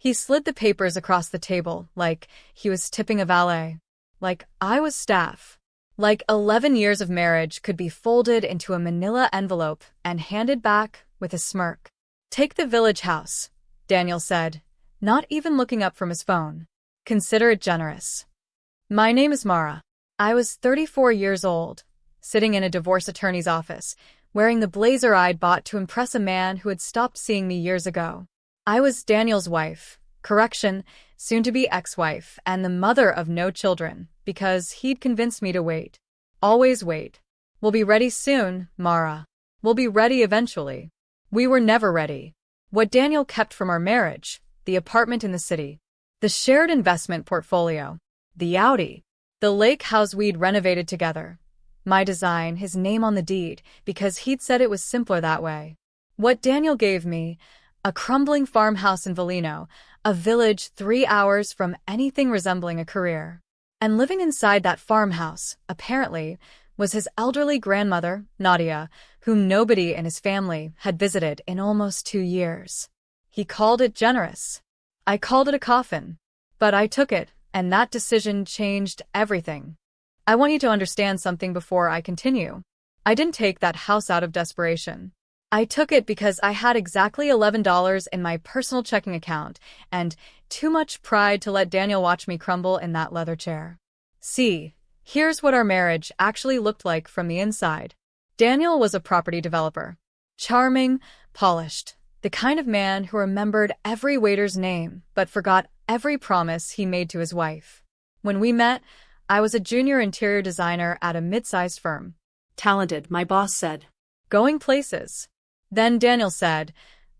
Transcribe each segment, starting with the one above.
He slid the papers across the table like he was tipping a valet. Like I was staff. Like 11 years of marriage could be folded into a manila envelope and handed back with a smirk. Take the village house, Daniel said, not even looking up from his phone. Consider it generous. My name is Mara. I was 34 years old, sitting in a divorce attorney's office, wearing the blazer I'd bought to impress a man who had stopped seeing me years ago. I was Daniel's wife, correction, soon-to-be ex-wife, and the mother of no children, because he'd convinced me to wait. Always wait. We'll be ready soon, Mara. We'll be ready eventually. We were never ready. What Daniel kept from our marriage, the apartment in the city, the shared investment portfolio, the Audi, the lake house we'd renovated together, my design, his name on the deed, because he'd said it was simpler that way. What Daniel gave me, a crumbling farmhouse in Volino, a village 3 hours from anything resembling a career. And living inside that farmhouse, apparently, was his elderly grandmother, Nadia, whom nobody in his family had visited in almost 2 years. He called it generous. I called it a coffin. But I took it, and that decision changed everything. I want you to understand something before I continue. I didn't take that house out of desperation. I took it because I had exactly $11 in my personal checking account and too much pride to let Daniel watch me crumble in that leather chair. See, here's what our marriage actually looked like from the inside. Daniel was a property developer. Charming, polished, the kind of man who remembered every waiter's name but forgot every promise he made to his wife. When we met, I was a junior interior designer at a mid-sized firm. Talented, my boss said. Going places. Then Daniel said,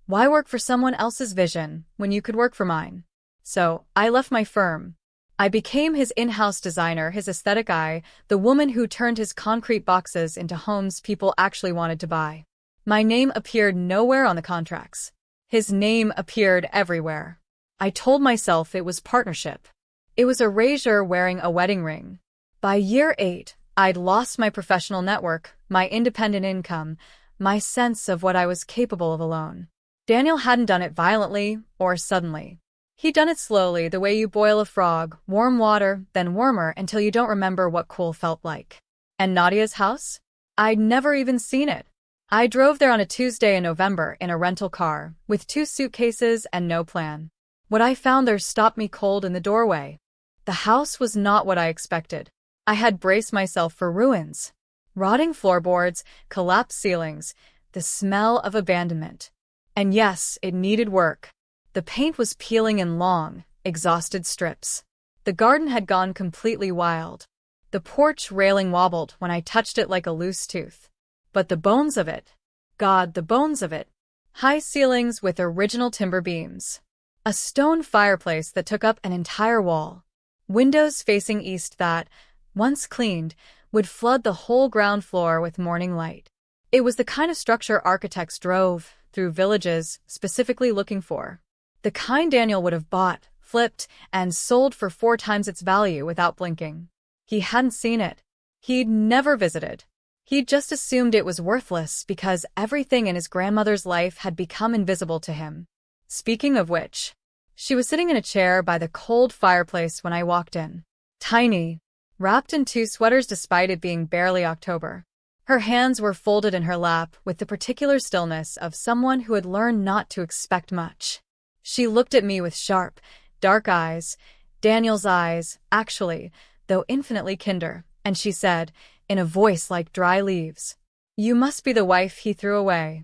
why work for someone else's vision when you could work for mine? So I left my firm. I became his in-house designer, his aesthetic eye, the woman who turned his concrete boxes into homes people actually wanted to buy. My name appeared nowhere on the contracts. His name appeared everywhere. I told myself it was partnership. It was a erasure wearing a wedding ring. By year 8, I'd lost my professional network, my independent income, my sense of what I was capable of alone. Daniel hadn't done it violently or suddenly. He'd done it slowly, the way you boil a frog, warm water, then warmer until you don't remember what cool felt like. And Nadia's house? I'd never even seen it. I drove there on a Tuesday in November in a rental car, with 2 suitcases and no plan. What I found there stopped me cold in the doorway. The house was not what I expected. I had braced myself for ruins. Rotting floorboards, collapsed ceilings, the smell of abandonment. And yes, it needed work. The paint was peeling in long, exhausted strips. The garden had gone completely wild. The porch railing wobbled when I touched it like a loose tooth. But the bones of it. God, the bones of it. High ceilings with original timber beams. A stone fireplace that took up an entire wall. Windows facing east that, once cleaned, would flood the whole ground floor with morning light. It was the kind of structure architects drove through villages specifically looking for. The kind Daniel would have bought, flipped, and sold for 4 times its value without blinking. He hadn't seen it. He'd never visited. He'd just assumed it was worthless because everything in his grandmother's life had become invisible to him. Speaking of which, she was sitting in a chair by the cold fireplace when I walked in. Tiny, wrapped in 2 sweaters despite it being barely October. Her hands were folded in her lap with the particular stillness of someone who had learned not to expect much. She looked at me with sharp, dark eyes, Daniel's eyes, actually, though infinitely kinder, and she said, in a voice like dry leaves, "You must be the wife he threw away."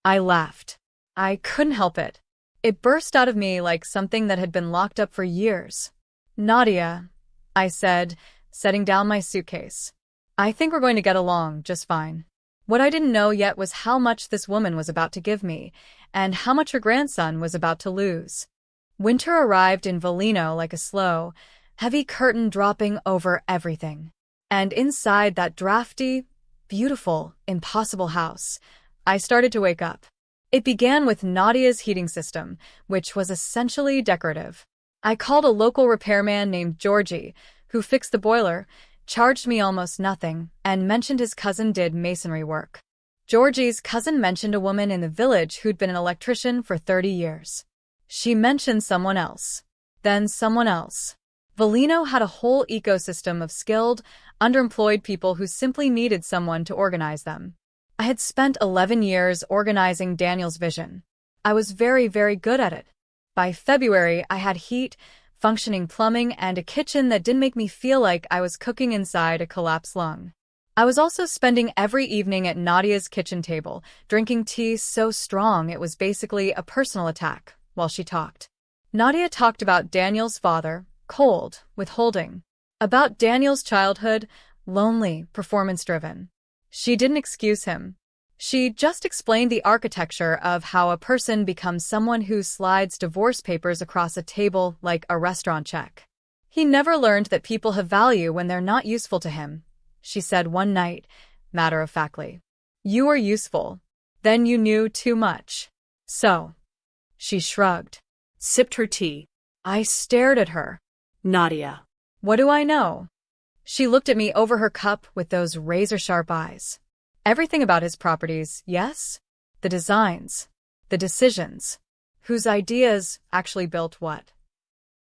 I laughed. I couldn't help it. It burst out of me like something that had been locked up for years. "Nadia," I said, setting down my suitcase. "I think we're going to get along just fine." What I didn't know yet was how much this woman was about to give me, and how much her grandson was about to lose. Winter arrived in Volino like a slow, heavy curtain dropping over everything. And inside that drafty, beautiful, impossible house, I started to wake up. It began with Nadia's heating system, which was essentially decorative. I called a local repairman named Georgie, who fixed the boiler, charged me almost nothing, and mentioned his cousin did masonry work. Georgie's cousin mentioned a woman in the village who'd been an electrician for 30 years. She mentioned someone else. Then someone else. Volino had a whole ecosystem of skilled, underemployed people who simply needed someone to organize them. I had spent 11 years organizing Daniel's vision. I was very, very good at it. By February, I had heat, functioning plumbing, and a kitchen that didn't make me feel like I was cooking inside a collapsed lung. I was also spending every evening at Nadia's kitchen table, drinking tea so strong it was basically a personal attack, while she talked. Nadia talked about Daniel's father, cold, withholding. About Daniel's childhood, lonely, performance-driven. She didn't excuse him. She just explained the architecture of how a person becomes someone who slides divorce papers across a table like a restaurant check. He never learned that people have value when they're not useful to him, she said one night, matter-of-factly. You were useful. Then you knew too much. So. She shrugged. Sipped her tea. I stared at her. Nadia. What do I know? She looked at me over her cup with those razor-sharp eyes. Everything about his properties, yes? The designs. The decisions. Whose ideas actually built what?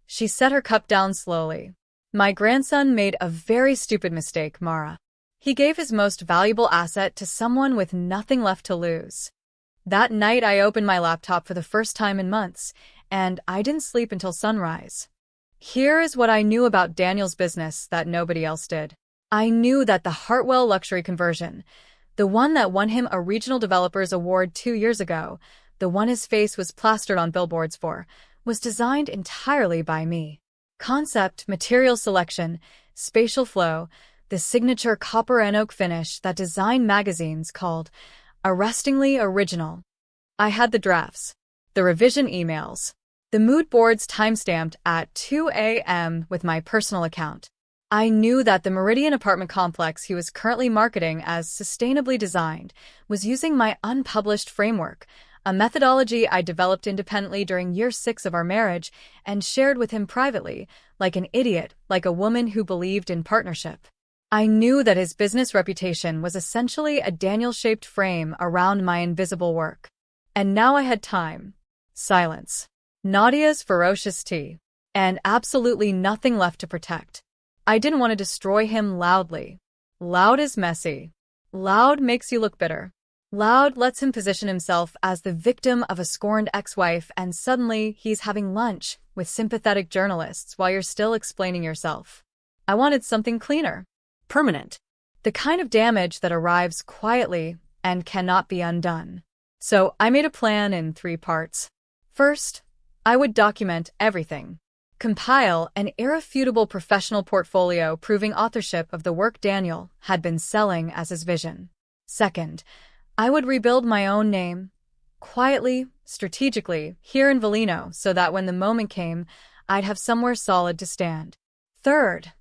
She set her cup down slowly. My grandson made a very stupid mistake, Mara. He gave his most valuable asset to someone with nothing left to lose. That night I opened my laptop for the first time in months, and I didn't sleep until sunrise. Here is what I knew about Daniel's business that nobody else did. I knew that the Hartwell luxury conversion, the one that won him a Regional Developers Award 2 years ago, the one his face was plastered on billboards for, was designed entirely by me. Concept, material selection, spatial flow, the signature copper and oak finish that design magazines called arrestingly original. I had the drafts, the revision emails, the mood boards timestamped at 2 a.m. with my personal account. I knew that the Meridian apartment complex he was currently marketing as sustainably designed was using my unpublished framework, a methodology I developed independently during year 6 of our marriage and shared with him privately, like an idiot, like a woman who believed in partnership. I knew that his business reputation was essentially a Daniel-shaped frame around my invisible work. And now I had time. Silence. Nadia's ferocious tea. And absolutely nothing left to protect. I didn't want to destroy him loudly. Loud is messy. Loud makes you look bitter. Loud lets him position himself as the victim of a scorned ex-wife, and suddenly he's having lunch with sympathetic journalists while you're still explaining yourself. I wanted something cleaner. Permanent. The kind of damage that arrives quietly and cannot be undone. So I made a plan in 3 parts. First, I would document everything. Compile an irrefutable professional portfolio proving authorship of the work Daniel had been selling as his vision. Second, I would rebuild my own name, quietly, strategically, here in Volino, so that when the moment came, I'd have somewhere solid to stand. Third,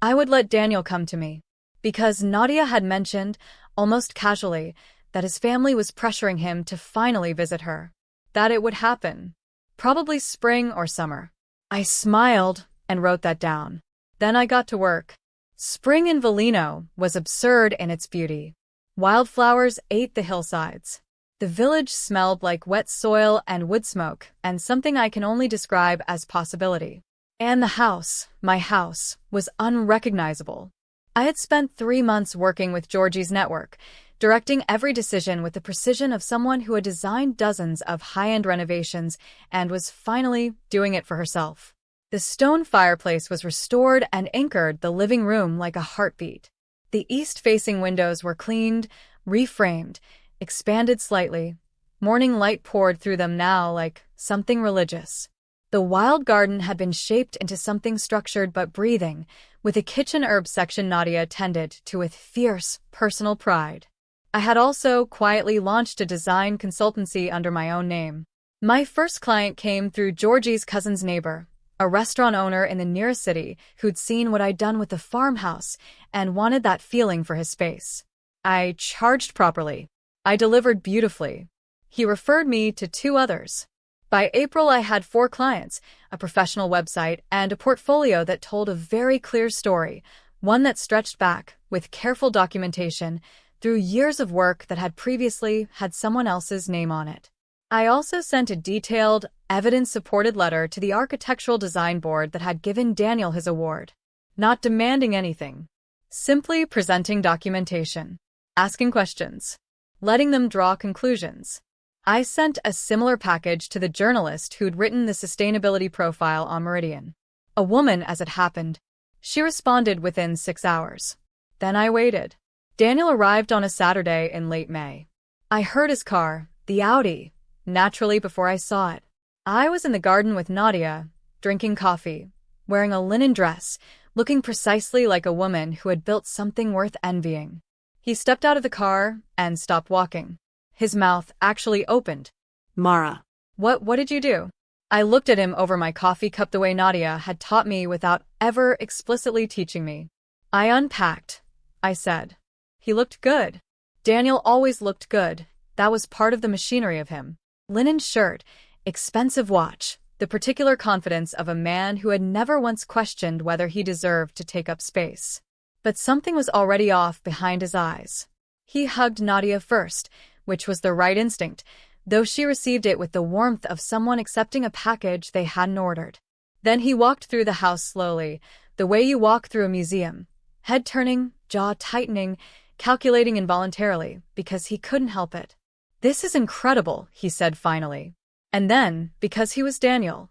I would let Daniel come to me, because Nadia had mentioned, almost casually, that his family was pressuring him to finally visit her. That it would happen. Probably spring or summer. I smiled and wrote that down. Then I got to work. Spring in Volino was absurd in its beauty. Wildflowers ate the hillsides. The village smelled like wet soil and wood smoke, and something I can only describe as possibility. And the house, my house, was unrecognizable. I had spent 3 months working with Georgie's network, directing every decision with the precision of someone who had designed dozens of high-end renovations and was finally doing it for herself. The stone fireplace was restored and anchored the living room like a heartbeat. The east-facing windows were cleaned, reframed, expanded slightly. Morning light poured through them now like something religious. The wild garden had been shaped into something structured but breathing, with a kitchen herb section Nadia tended to with fierce, personal pride. I had also quietly launched a design consultancy under my own name. My first client came through Georgie's cousin's neighbor, a restaurant owner in the nearest city who'd seen what I'd done with the farmhouse and wanted that feeling for his space. I charged properly. I delivered beautifully. He referred me to 2 others. By April, I had 4 clients, a professional website, and a portfolio that told a very clear story, one that stretched back, with careful documentation, through years of work that had previously had someone else's name on it. I also sent a detailed, evidence-supported letter to the architectural design board that had given Daniel his award. Not demanding anything. Simply presenting documentation. Asking questions. Letting them draw conclusions. I sent a similar package to the journalist who'd written the sustainability profile on Meridian. A woman, as it happened. She responded within 6 hours. Then I waited. Daniel arrived on a Saturday in late May. I heard his car, the Audi, naturally before I saw it. I was in the garden with Nadia, drinking coffee, wearing a linen dress, looking precisely like a woman who had built something worth envying. He stepped out of the car and stopped walking. His mouth actually opened. Mara. What did you do? I looked at him over my coffee cup the way Nadia had taught me without ever explicitly teaching me. I unpacked, I said. He looked good. Daniel always looked good. That was part of the machinery of him. Linen shirt, expensive watch, the particular confidence of a man who had never once questioned whether he deserved to take up space. But something was already off behind his eyes. He hugged Nadia first, which was the right instinct, though she received it with the warmth of someone accepting a package they hadn't ordered. Then he walked through the house slowly, the way you walk through a museum, head turning, jaw tightening, calculating involuntarily, because he couldn't help it. "This is incredible," he said finally. And then, because he was Daniel,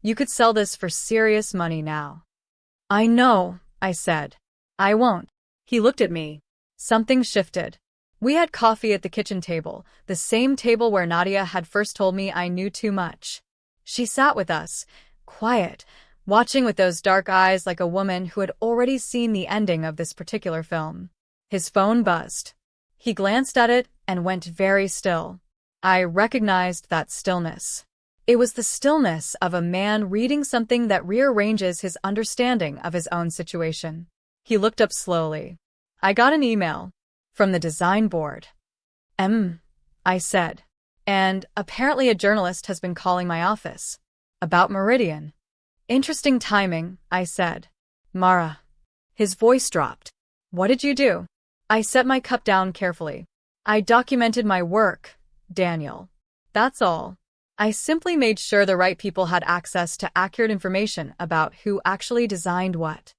"You could sell this for serious money now." "I know," I said. "I won't." He looked at me. Something shifted. We had coffee at the kitchen table, the same table where Nadia had first told me I knew too much. She sat with us, quiet, watching with those dark eyes like a woman who had already seen the ending of this particular film. His phone buzzed. He glanced at it and went very still. I recognized that stillness. It was the stillness of a man reading something that rearranges his understanding of his own situation. He looked up slowly. "I got an email. From the design board." I said. "And apparently a journalist has been calling my office. About Meridian." "Interesting timing," I said. "Mara." His voice dropped. "What did you do?" I set my cup down carefully. "I documented my work, Daniel. That's all. I simply made sure the right people had access to accurate information about who actually designed what."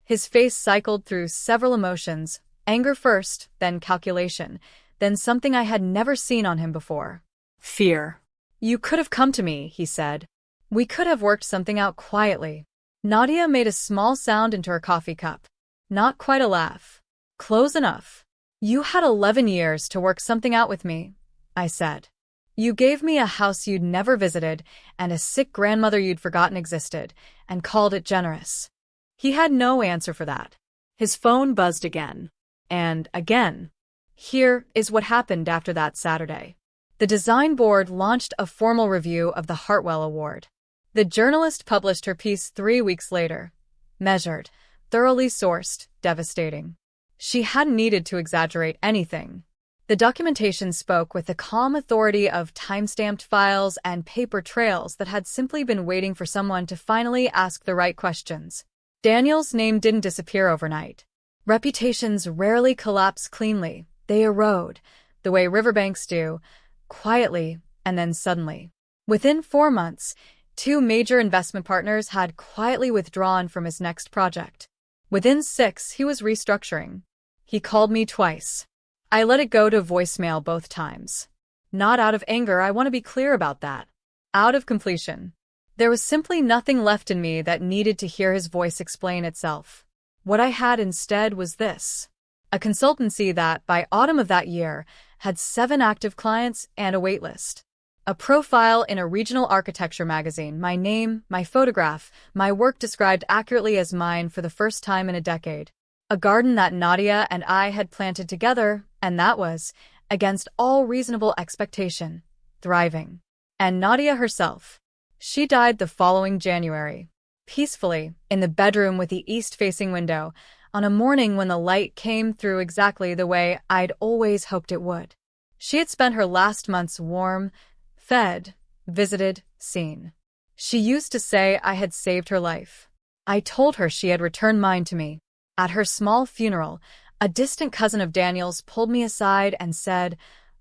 His face cycled through several emotions, anger first, then calculation, then something I had never seen on him before. Fear. "You could have come to me," he said. "We could have worked something out quietly." Nadia made a small sound into her coffee cup. Not quite a laugh. "Close enough." "You had 11 years to work something out with me," I said. "You gave me a house you'd never visited and a sick grandmother you'd forgotten existed, and called it generous." He had no answer for that. His phone buzzed again. And again. Here is what happened after that Saturday. The design board launched a formal review of the Hartwell Award. The journalist published her piece 3 weeks later. Measured, thoroughly sourced, devastating. She hadn't needed to exaggerate anything. The documentation spoke with the calm authority of time-stamped files and paper trails that had simply been waiting for someone to finally ask the right questions. Daniel's name didn't disappear overnight. Reputations rarely collapse cleanly. They erode, the way riverbanks do, quietly and then suddenly. Within 4 months, 2 major investment partners had quietly withdrawn from his next project. Within 6, he was restructuring. He called me twice. I let it go to voicemail both times. Not out of anger, I want to be clear about that. Out of completion. There was simply nothing left in me that needed to hear his voice explain itself. What I had instead was this. A consultancy that, by autumn of that year, had 7 active clients and a waitlist. A profile in a regional architecture magazine, my name, my photograph, my work described accurately as mine for the first time in a decade. A garden that Nadia and I had planted together, and that was, against all reasonable expectation, thriving. And Nadia herself. She died the following January. Peacefully, in the bedroom with the east-facing window, on a morning when the light came through exactly the way I'd always hoped it would. She had spent her last months warm, fed, visited, seen. She used to say I had saved her life. I told her she had returned mine to me. At her small funeral, a distant cousin of Daniel's pulled me aside and said,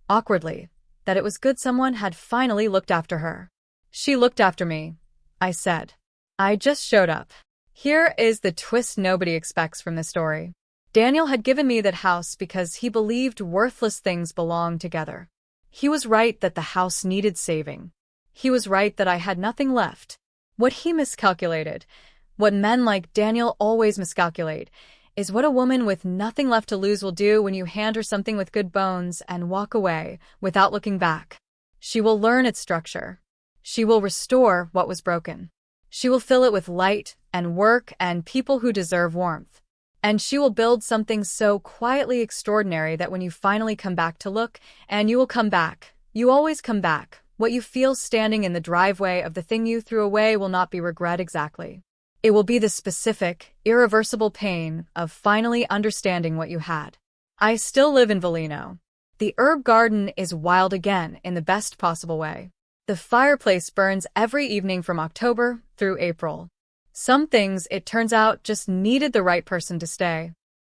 awkwardly, that it was good someone had finally looked after her. She looked after me, I said. I just showed up. Here is the twist nobody expects from this story. Daniel had given me that house because he believed worthless things belonged together. He was right that the house needed saving. He was right that I had nothing left. What he miscalculated, what men like Daniel always miscalculate, is what a woman with nothing left to lose will do when you hand her something with good bones and walk away without looking back. She will learn its structure. She will restore what was broken. She will fill it with light and work and people who deserve warmth. And she will build something so quietly extraordinary that when you finally come back to look, and you will come back, you always come back, what you feel standing in the driveway of the thing you threw away will not be regret exactly. It will be the specific, irreversible pain of finally understanding what you had. I still live in Valino. The herb garden is wild again in the best possible way. The fireplace burns every evening from October through April. Some things, it turns out, just needed the right person to stay.